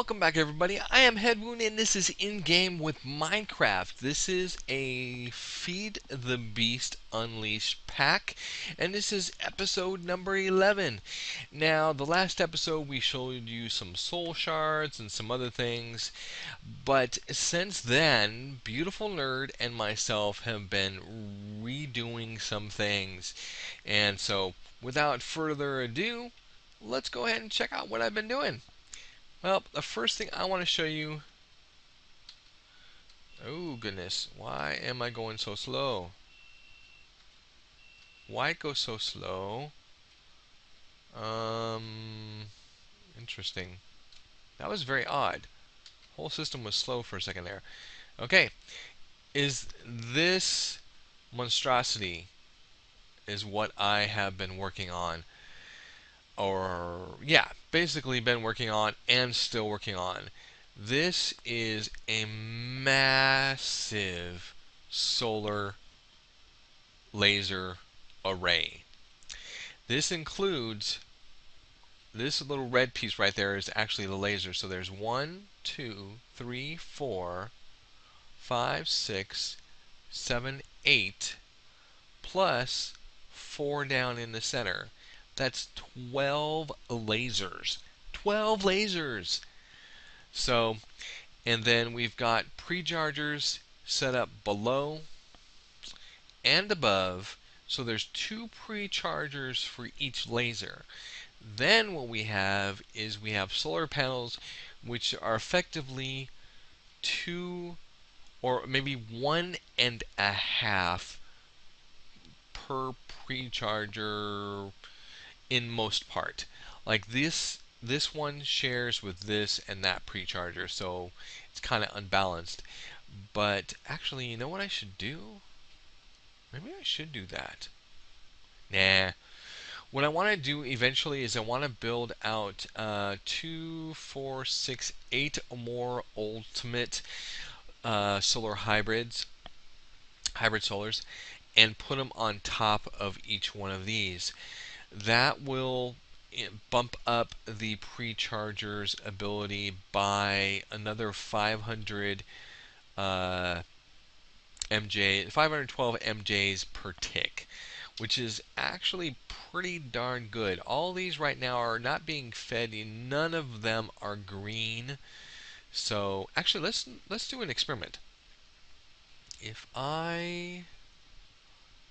Welcome back, everybody. I am Headwound, and this is In-Game with Minecraft. This is a Feed the Beast Unleashed pack, and this is episode number 11. Now, the last episode we showed you some soul shards and some other things, but since then, Beautfl Nurd and myself have been redoing some things. And so, without further ado, let's go ahead and check out what I've been doing. Well, the first thing I want to show you... Oh, goodness. Why am I going so slow? Why go so slow? Interesting. That was very odd. Whole system was slow for a second there. Okay. Is this monstrosity is what I have been working on. Or, yeah, basically been working on and still working on. This is a massive solar laser array. This includes, this little red piece right there is actually the laser. So there's 1, 2, 3, 4, 5, 6, 7, 8, plus 4 down in the center. That's 12 lasers. 12 lasers! So, and then we've got pre-chargers set up below and above. So there's 2 pre-chargers for each laser. Then what we have is we have solar panels, which are effectively 2 or maybe 1.5 per pre-charger in most part. Like this one shares with this and that pre-charger, so it's kind of unbalanced. But actually, you know what I should do? Maybe I should do that. Nah. What I want to do eventually is I want to build out 2, 4, 6, 8 more ultimate solar hybrids, hybrid solars, and put them on top of each one of these. That will bump up the pre-charger's ability by another 500 MJ, 512 MJs per tick, which is actually pretty darn good. All these right now are not being fed. None of them are green. So actually, let's do an experiment. If I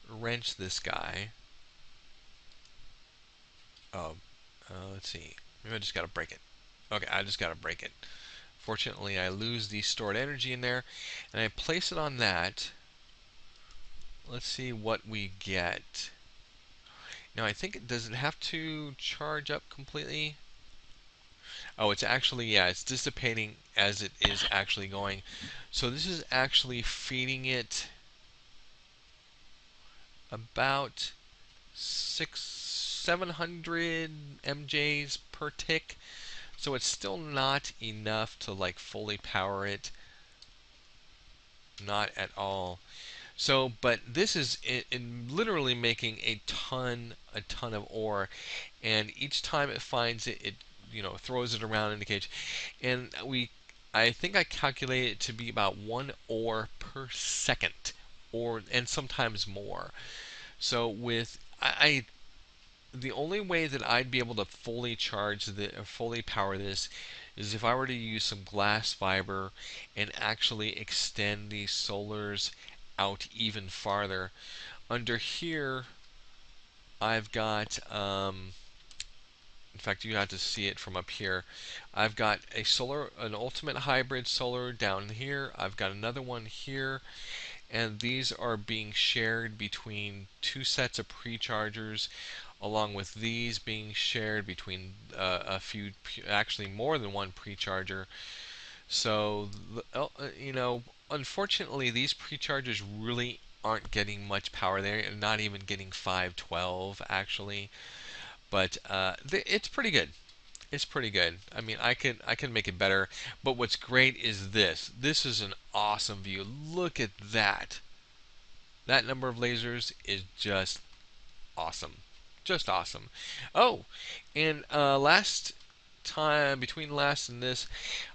wrench this guy, let's see. Maybe I just gotta break it. Okay, I just gotta break it. Fortunately, I lose the stored energy in there, and I place it on that. Let's see what we get. Now, I think does it have to charge up completely? Oh, it's actually, yeah, it's dissipating as it is actually going. So this is actually feeding it about 700 MJs per tick. So it's still not enough to like fully power it. Not at all. So, but this is in literally making a ton of ore, and each time it finds it, it throws it around in the cage, and I think I calculate it to be about 1 ore per second, and sometimes more. So with the only way that I'd be able to fully fully power this is if I were to use some glass fiber and actually extend these solars out even farther. Under here, I've got, in fact, you have to see it from up here. I've got an ultimate hybrid solar down here. I've got another one here, and these are being shared between 2 sets of pre-chargers, along with these being shared between a few, actually more than 1 pre-charger. So, unfortunately, these pre-chargers really aren't getting much power. They're not even getting 512 actually, but it's pretty good. It's pretty good. I mean, I can make it better. But what's great is this. This is an awesome view. Look at that. That number of lasers is just awesome. Just awesome. Oh, and last time, between last and this,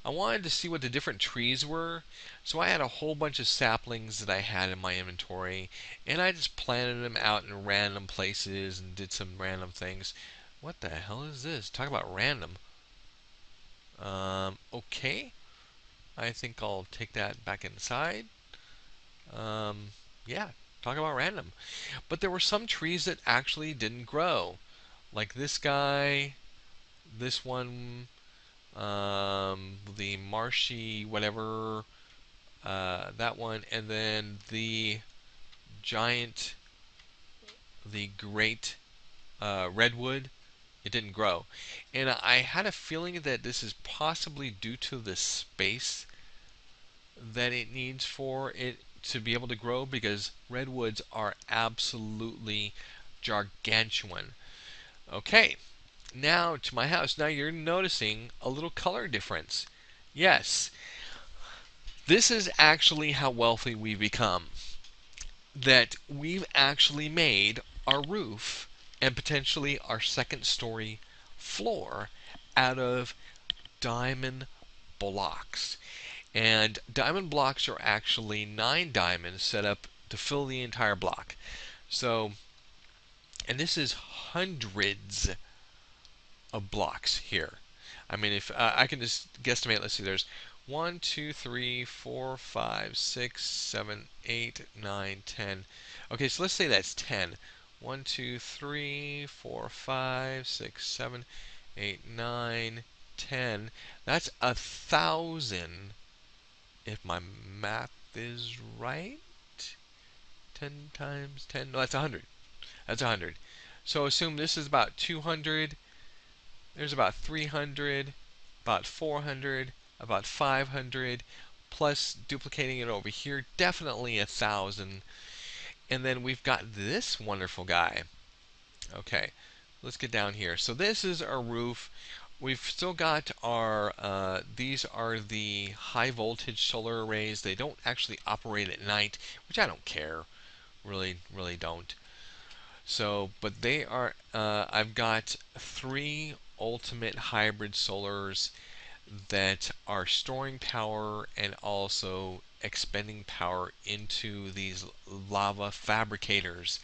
I wanted to see what the different trees were. So I had a whole bunch of saplings that I had in my inventory, and I just planted them out in random places and did some random things. What the hell is this? Talk about random. Okay. I think I'll take that back inside. Yeah, talk about random. But there were some trees that actually didn't grow. Like this guy, this one, the marshy whatever, that one, and then the giant, the great redwood. It didn't grow. And I had a feeling that this is possibly due to the space that it needs for it to be able to grow, because redwoods are absolutely gargantuan. Okay, now to my house. Now you're noticing a little color difference. Yes, this is actually how wealthy we've become. That we've actually made our roof and potentially our second story floor out of diamond blocks. And diamond blocks are actually 9 diamonds set up to fill the entire block. So, and this is hundreds of blocks here. I mean, if I can just guesstimate, let's see, there's 1, 2, 3, 4, 5, 6, 7, 8, 9, 10. Okay, so let's say that's 10. 1, 2, 3, 4, 5, 6, 7, 8, 9, 10. That's 1,000, if my math is right. 10 times 10, no, that's 100. That's 100. So assume this is about 200. There's about 300, about 400, about 500, plus duplicating it over here, definitely 1,000. And then we've got this wonderful guy. Okay, let's get down here. So this is our roof. We've still got our, these are the high voltage solar arrays. They don't actually operate at night, which I don't care. Really, really don't. So, but they are, I've got 3 ultimate hybrid solars that are storing power and also expending power into these lava fabricators.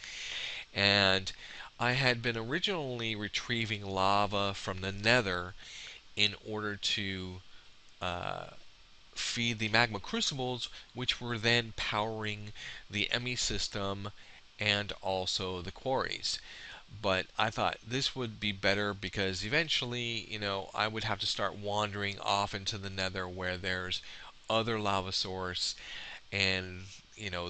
And I had been originally retrieving lava from the nether in order to feed the magma crucibles, which were then powering the ME system and also the quarries. But I thought this would be better because eventually, I would have to start wandering off into the nether where there's other lava source, and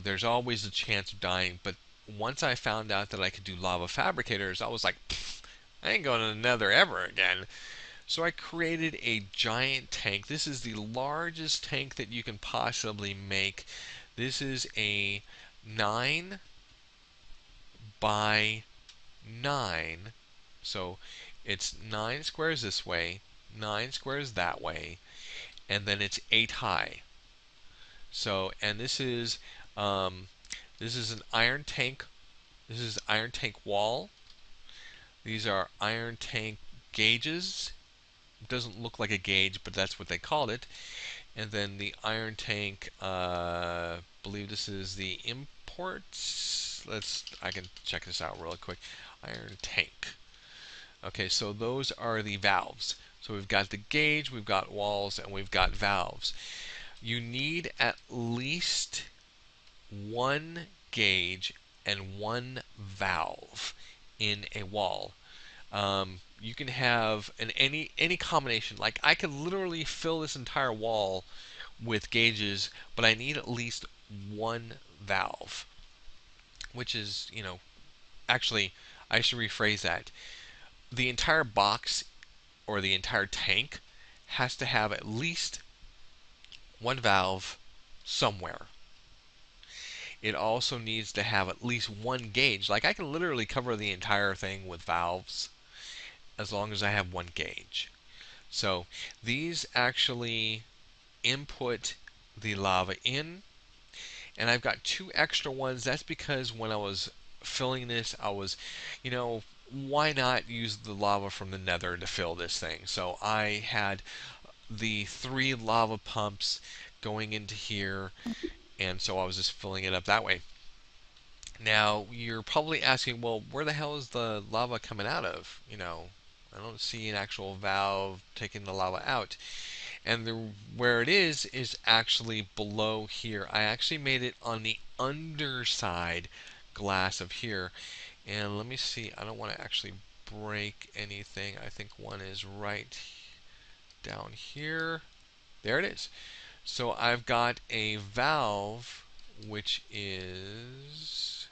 there's always a chance of dying. But once I found out that I could do lava fabricators, I was like, I ain't going to the nether ever again. So I created a giant tank. This is the largest tank that you can possibly make. This is a 9 by 9. So it's 9 squares this way, 9 squares that way, and then it's 8 high. So, and this is an iron tank. This is iron tank wall. These are iron tank gauges. It doesn't look like a gauge, but that's what they called it. And then the iron tank, believe this is the imports. I can check this out really quick. Iron tank. Okay, so those are the valves. So we've got the gauge, we've got walls, and we've got valves. You need at least 1 gauge and 1 valve in a wall. You can have any combination. Like I could literally fill this entire wall with gauges, but I need at least 1 valve, which is, actually, I should rephrase that. The entire box or the entire tank has to have at least 1 valve somewhere. It also needs to have at least 1 gauge. Like I can literally cover the entire thing with valves as long as I have 1 gauge. So these actually input the lava in, and I've got 2 extra ones. That's because when I was filling this, I was, why not use the lava from the nether to fill this thing? So I had the 3 lava pumps going into here, and so I was just filling it up that way. Now, you're probably asking, well, where the hell is the lava coming out of? I don't see an actual valve taking the lava out. And where it is actually below here. I actually made it on the underside glass of here. And let me see, I don't want to actually break anything. I think one is right down here. There it is. So I've got a valve which is,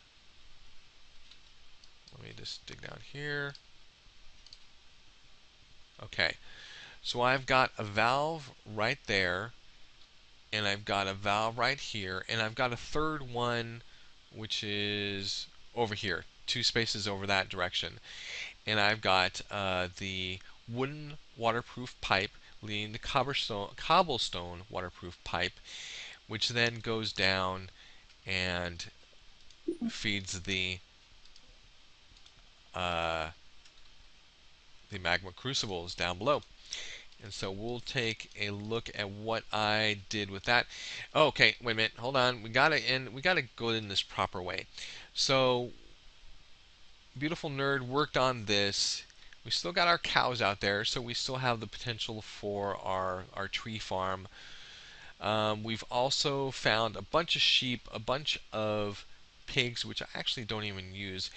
let me just dig down here. Okay, so I've got a valve right there, and I've got a valve right here, and I've got a third one which is over here, 2 spaces over that direction. And I've got the wooden waterproof pipe leading to cobblestone waterproof pipe, which then goes down and feeds uh, the magma crucibles down below. And so we'll take a look at what I did with that. Oh, okay, wait a minute, hold on. We gotta go in this proper way. So Beautfl Nurd worked on this. We still got our cows out there, so we still have the potential for our tree farm. We've also found a bunch of sheep, a bunch of pigs, which I actually don't even use.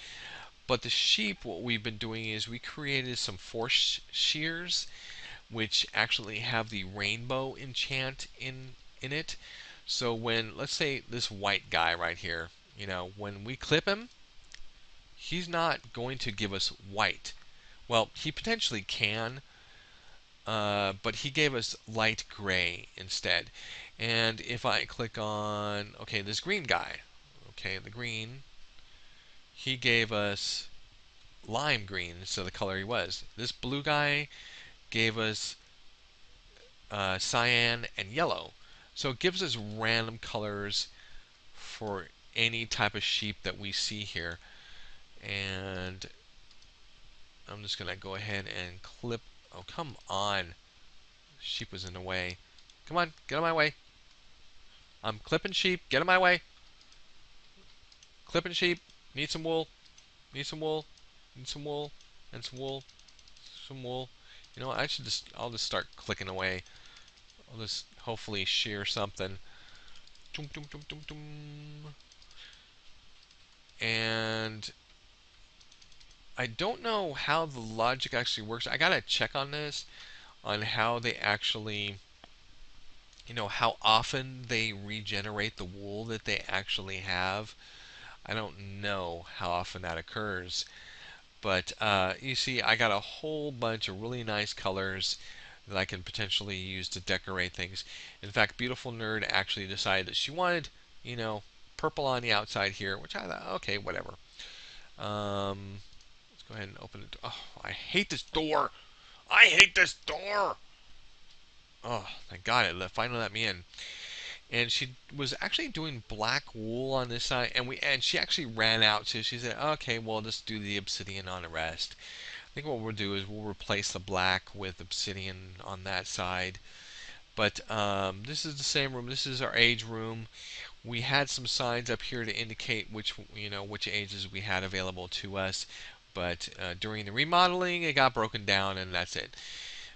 But the sheep, what we've been doing is we created some force shears, which actually have the rainbow enchant in it. So when, let's say this white guy right here, when we clip him, he's not going to give us white. Well, he potentially can, but he gave us light gray instead. And if I click on, okay, this green guy, okay, the green, he gave us lime green, so the color he was. This blue guy gave us cyan and yellow. So it gives us random colors for any type of sheep that we see here. And I'm just going to go ahead and clip. Oh, come on. Sheep was in the way. Come on, get out of my way. I'm clipping sheep. Get out of my way. Clipping sheep. Need some wool. Need some wool. Need some wool. And some wool. Some wool. I'll just start clicking away. I'll just hopefully shear something. And I don't know how the logic actually works. I gotta check on this, on how they actually, how often they regenerate the wool that they actually have. I don't know how often that occurs. But you see, I got a whole bunch of really nice colors that I can potentially use to decorate things. In fact, Beautfl Nurd actually decided that she wanted, purple on the outside here, which I thought, okay, whatever. Let's go ahead and open it. Oh, I hate this door. I hate this door. Oh, thank God it finally let me in. And she was actually doing black wool on this side, and she actually ran out. So she said, "Okay, well, just do the obsidian on the rest." I think what we'll do is we'll replace the black with obsidian on that side. But this is the same room. This is our age room. We had some signs up here to indicate which ages we had available to us. But during the remodeling, it got broken down, and that's it.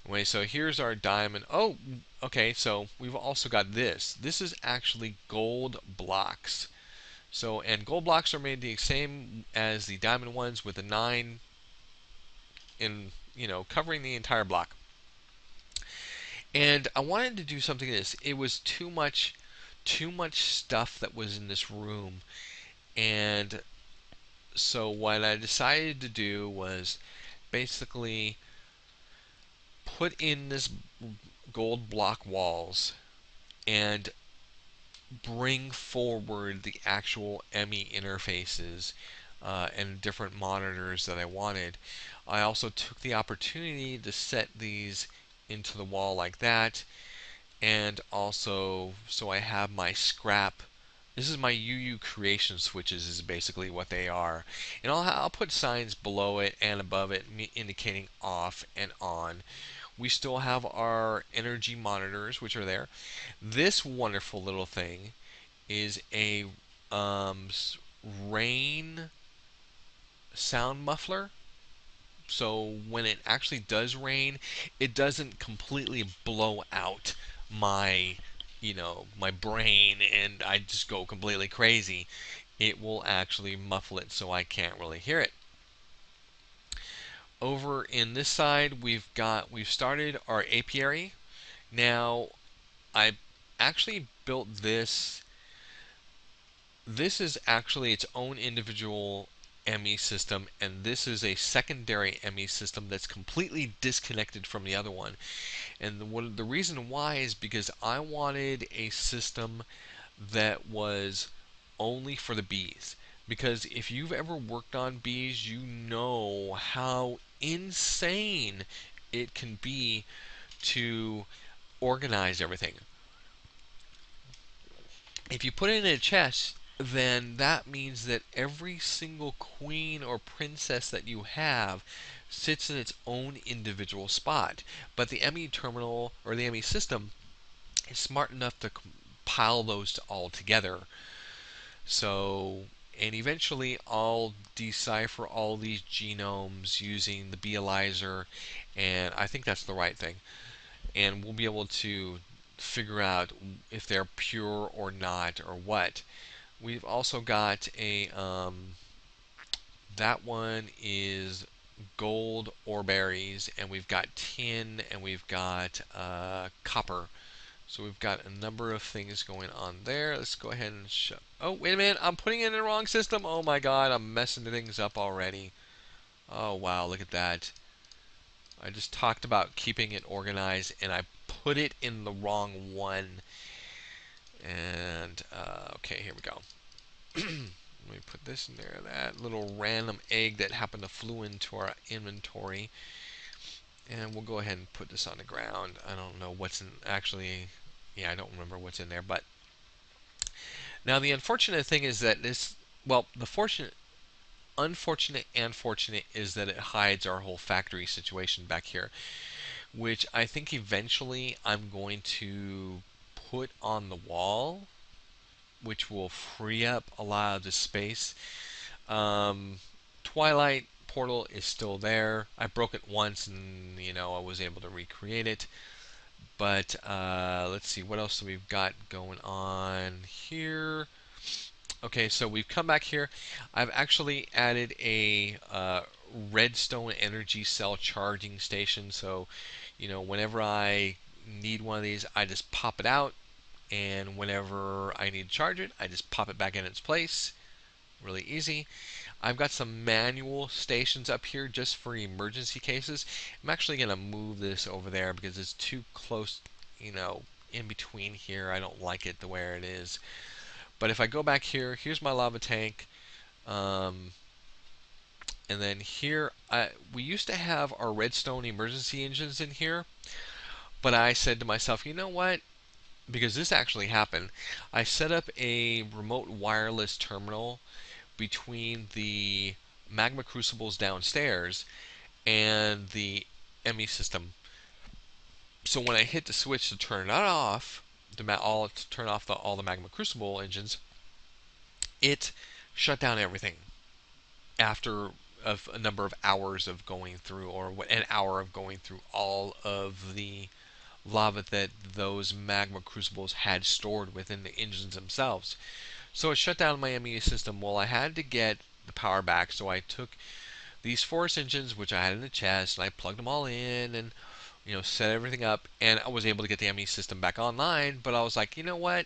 Anyway, so here's our diamond. Oh, okay, so we've also got this. This is actually gold blocks. So, and gold blocks are made the same as the diamond ones with a 9 in, covering the entire block. And I wanted to do something like this. It was too much stuff that was in this room. And so what I decided to do was basically put in this gold block walls and bring forward the actual ME interfaces and different monitors that I wanted. I also took the opportunity to set these into the wall like that, and also so I have my scrap This is my UU creation switches is basically what they are. And I'll put signs below it and above it indicating off and on. We still have our energy monitors, which are there. This wonderful little thing is a rain sound muffler. So when it actually does rain, it doesn't completely blow out my, my brain and I just go completely crazy. It will actually muffle it so I can't really hear it. Over in this side, we've started our apiary. Now, I actually built this. This is actually its own individual ME system, and this is a secondary ME system that's completely disconnected from the other one. And the reason why is because I wanted a system that was only for the bees. Because if you've ever worked on bees, you know how insane it can be to organize everything. If you put it in a chest, then that means that every single queen or princess that you have sits in its own individual spot. But the ME terminal or the ME system is smart enough to compile those all together. So, and eventually I'll decipher all these genomes using the Bealyzer, and I think that's the right thing. And we'll be able to figure out if they're pure or not or what. We've also got a that one is gold ore berries, and we've got tin, and we've got copper. So we've got a number of things going on there. Let's go ahead and show. Oh, wait a minute, I'm putting it in the wrong system. Oh my God, I'm messing things up already. Oh wow, look at that. I just talked about keeping it organized, and I put it in the wrong one. And okay, here we go. Let me put this in there. That little random egg that happened to flew into our inventory. And we'll go ahead and put this on the ground. I don't know what's in actually. Yeah, I don't remember what's in there. But now the unfortunate thing is that this. Well, the unfortunate and fortunate is that it hides our whole factory situation back here, which I think eventually I'm going to put on the wall, which will free up a lot of the space. Twilight portal is still there. I broke it once, and I was able to recreate it. But let's see, what else we've got going on here. Okay, so we've come back here. I've actually added a redstone energy cell charging station. So, whenever I need one of these, I just pop it out, and whenever I need to charge it, I just pop it back in its place. Really easy. I've got some manual stations up here just for emergency cases. I'm actually going to move this over there because it's too close, in between here. I don't like it the way it is. But if I go back here, here's my lava tank. And then here, we used to have our redstone emergency engines in here. But I said to myself, you know what? Because this actually happened. I set up a remote wireless terminal between the magma crucibles downstairs and the ME system. So when I hit the switch to turn it off, to turn off all the magma crucible engines, it shut down everything after a number of hours of going through, or an hour of going through all of the lava that those magma crucibles had stored within the engines themselves. So it shut down my ME system. Well, I had to get the power back, so I took these forest engines, which I had in the chest, and I plugged them all in and set everything up, and I was able to get the ME system back online. But I was like, you know what?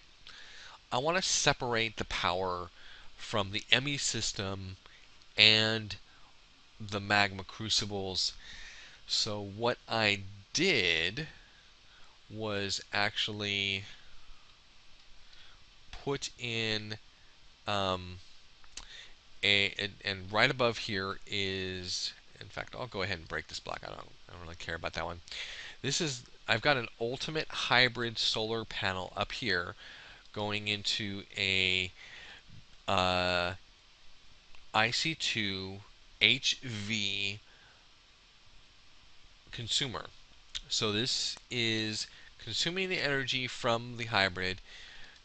I want to separate the power from the ME system and the magma crucibles. So what I did was actually put in um, and right above here is, in fact, I'll go ahead and break this block. I don't really care about that one. I've got an ultimate hybrid solar panel up here, going into a uh, IC2 HV consumer. So this is consuming the energy from the hybrid,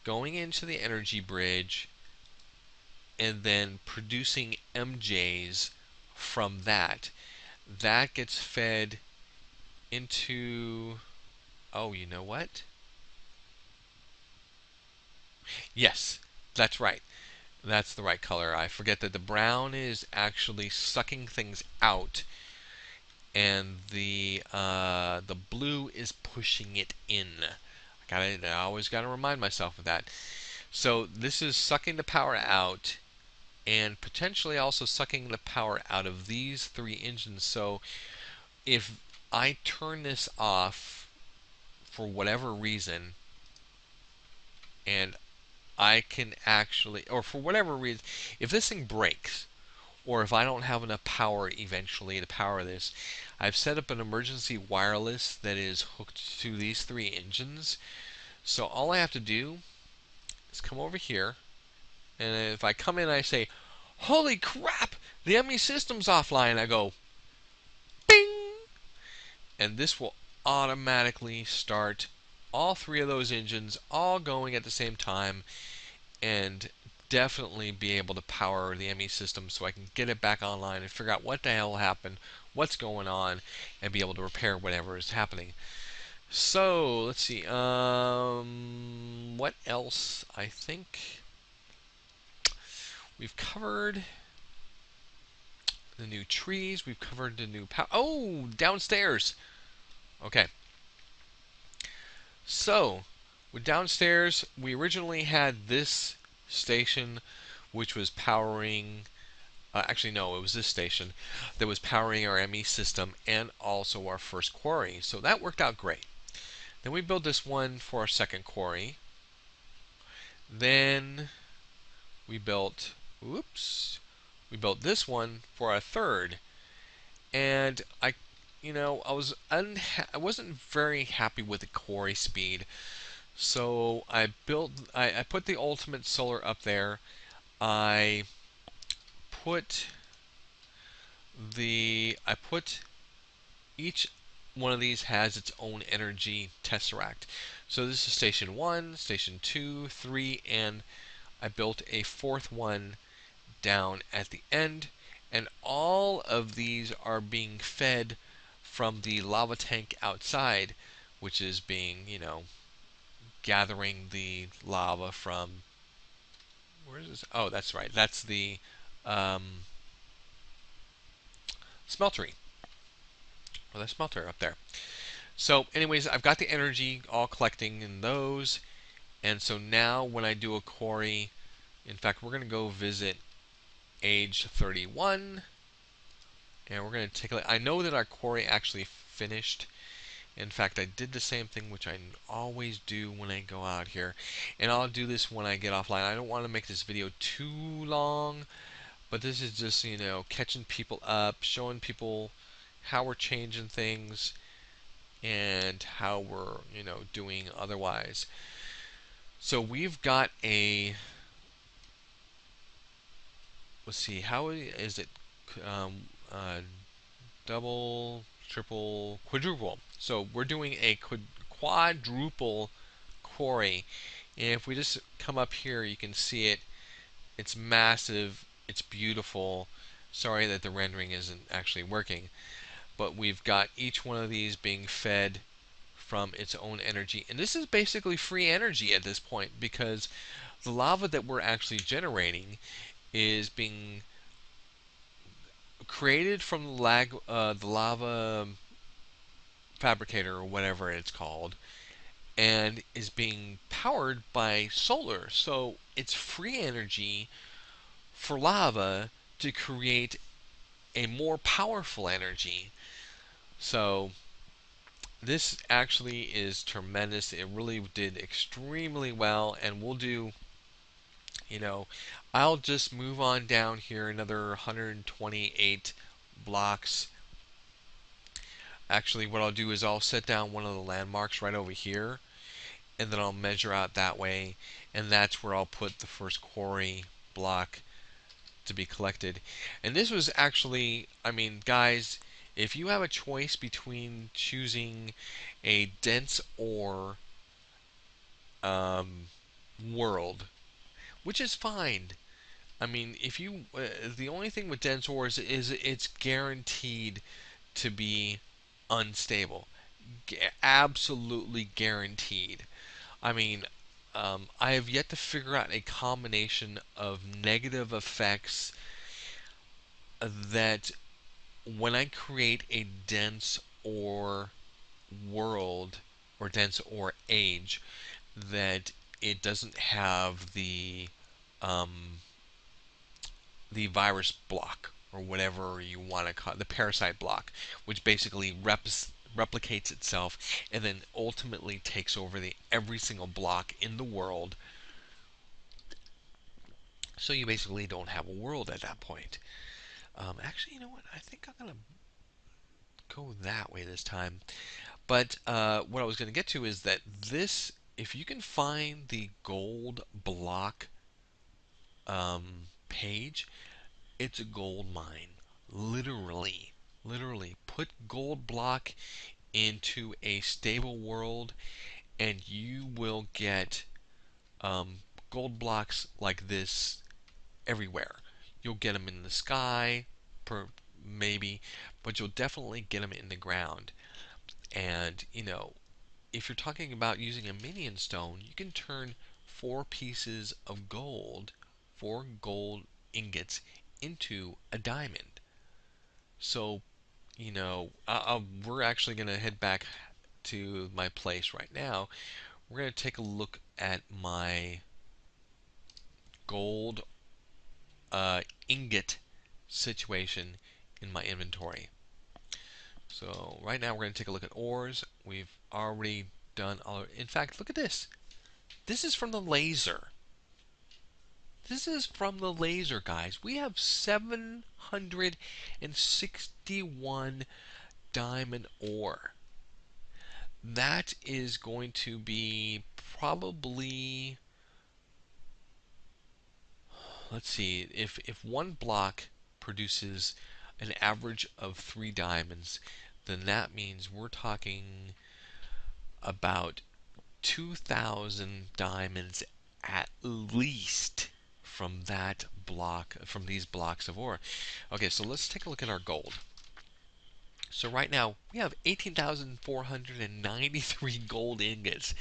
going into the energy bridge, and then producing MJs from that. That gets fed into, oh, you know what? Yes, that's right. That's the right color. I forget that the brown is actually sucking things out, and the blue is pushing it in. I always gotta remind myself of that. So this is sucking the power out, and potentially also sucking the power out of these three engines. So if I turn this off for whatever reason, and I can actually, or for whatever reason, if this thing breaks, or if I don't have enough power eventually to power this, I've set up an emergency wireless that is hooked to these three engines. So all I have to do is come over here, and if I come in and I say, holy crap, the ME system's offline, I go, bing, and this will automatically start all three of those engines all going at the same time, and definitely be able to power the ME system so I can get it back online and figure out what the hell happened, what's going on, and be able to repair whatever is happening. So let's see. What else? I think we've covered the new trees. We've covered the new power. Oh, downstairs. Okay. So with downstairs, we originally had this station, which was powering. Actually, no, it was this station that was powering our ME system and also our first quarry. So that worked out great. Then we built this one for our second quarry. Then we built, oops, we built this one for our third. And I wasn't very happy with the quarry speed. So I put the ultimate solar up there. I put I put each one of these has its own energy tesseract. So this is station 1, station 2, 3, and I built a fourth one down at the end. And all of these are being fed from the lava tank outside, which is being, gathering the lava from, where is this? Oh, that's right. That's the um, smeltery. Well, the smelter up there. So anyways, I've got the energy all collecting in those. And so now when I do a quarry, in fact, we're going to go visit age 31. And we're going to take a look. I know that our quarry actually finished. In fact, I did the same thing, which I always do when I go out here. And I'll do this when I get offline. I don't want to make this video too long, but this is just, catching people up, showing people how we're changing things and how we're, doing otherwise. So we've got let's see, how is it, um, uh, double, triple, quadruple. So we're doing a quadruple quarry. And if we just come up here, you can see it. It's massive. It's beautiful. Sorry that the rendering isn't actually working. But we've got each one of these being fed from its own energy. And this is basically free energy at this point, because the lava that we're actually generating is being created from the lava fabricator or whatever it's called, and is being powered by solar. So it's free energy for lava to create a more powerful energy. So this actually is tremendous. It really did extremely well, and we'll do, I'll just move on down here another 128 blocks. Actually, what I'll do is I'll set down one of the landmarks right over here, and then I'll measure out that way, and that's where I'll put the first quarry block to be collected. And this was actually, I mean, guys, if you have a choice between choosing a dense ore um, world, which is fine. I mean, if you, the only thing with dense ores is it's guaranteed to be unstable. Absolutely guaranteed. I mean, I have yet to figure out a combination of negative effects that when I create a dense ore world or dense ore age, that it doesn't have um, the virus block or whatever you want to call it, the parasite block, which basically replicates itself and then ultimately takes over the every single block in the world. So you basically don't have a world at that point. Actually, you know what? I think I'm gonna go that way this time. But what I was gonna get to is that this, if you can find the gold block page, it's a gold mine. Literally, literally, put gold block into a stable world, and you will get gold blocks like this everywhere. You'll get them in the sky, per maybe, but you'll definitely get them in the ground. And if you're talking about using a minion stone, you can turn 4 pieces of gold, 4 gold ingots, into a diamond. So, we're actually going to head back to my place right now. We're going to take a look at my gold ingot situation in my inventory. So right now we're going to take a look at ores. We've already done all. In fact, look at this. This is from the laser. This is from the laser, guys. We have 761 diamond ore. That is going to be probably, let's see, if one block produces an average of 3 diamonds, then that means we're talking about 2,000 diamonds at least from that block, from these blocks of ore. Okay, so let's take a look at our gold. So right now we have 18,493 gold ingots.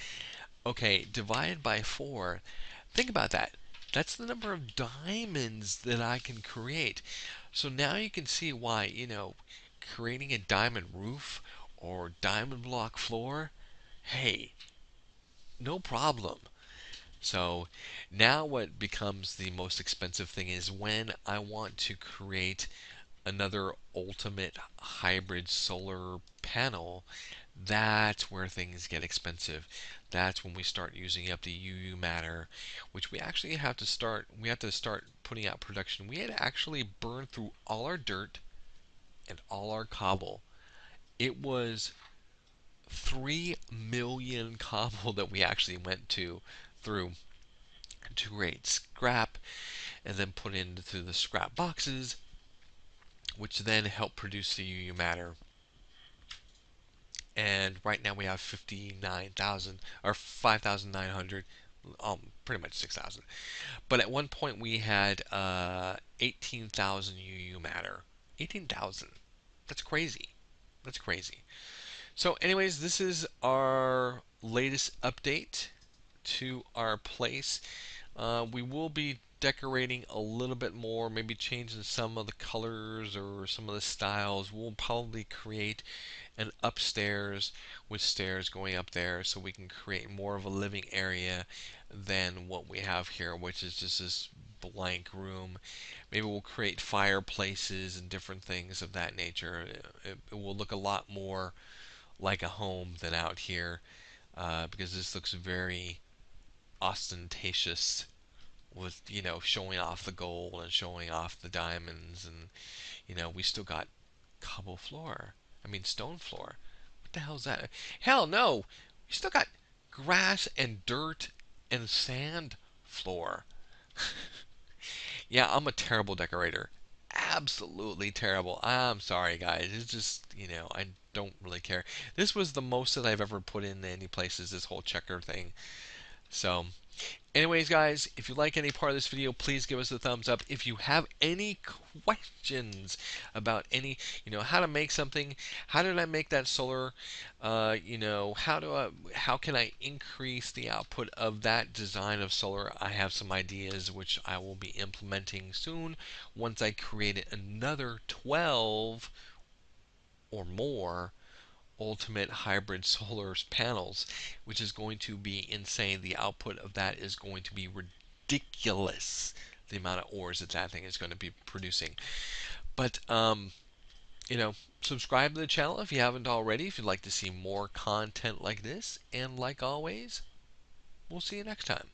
Okay, divided by 4. Think about that. That's the number of diamonds that I can create. So now you can see why, creating a diamond roof or diamond block floor, hey, no problem. So now what becomes the most expensive thing is when I want to create another ultimate hybrid solar panel. That's where things get expensive. That's when we start using up the UU matter, which we have to start putting out production. We had to actually burn through all our dirt and all our cobble. It was 3 million cobble that we actually went through to create scrap and then put into the scrap boxes, which then help produce the UU matter. And right now we have 59,000 or 5,900, pretty much 6,000. But at one point we had 18,000 UU matter. 18,000. That's crazy. That's crazy. So, anyways, this is our latest update to our place. We will be decorating a little bit more, maybe changing some of the colors or some of the styles. We'll probably create an upstairs with stairs going up there so we can create more of a living area than what we have here, which is just this blank room. Maybe we'll create fireplaces and different things of that nature. It will look a lot more like a home than out here, because this looks very ostentatious with showing off the gold and showing off the diamonds, and we still got cobble floor. I mean stone floor. What the hell is that? Hell no! We still got grass and dirt and sand floor. Yeah, I'm a terrible decorator. Absolutely terrible. I'm sorry, guys. It's just, I don't really care. This was the most that I've ever put in any places, this whole checker thing. So, anyways, guys, if you like any part of this video, please give us a thumbs up. If you have any questions about how to make something, how did I make that solar, how can I increase the output of that design of solar? I have some ideas which I will be implementing soon once I create another 12 or more ultimate hybrid solar panels, which is going to be insane. The output of that is going to be ridiculous. The amount of ores that thing is going to be producing. But you know, subscribe to the channel if you haven't already. If you'd like to see more content like this, and like always, we'll see you next time.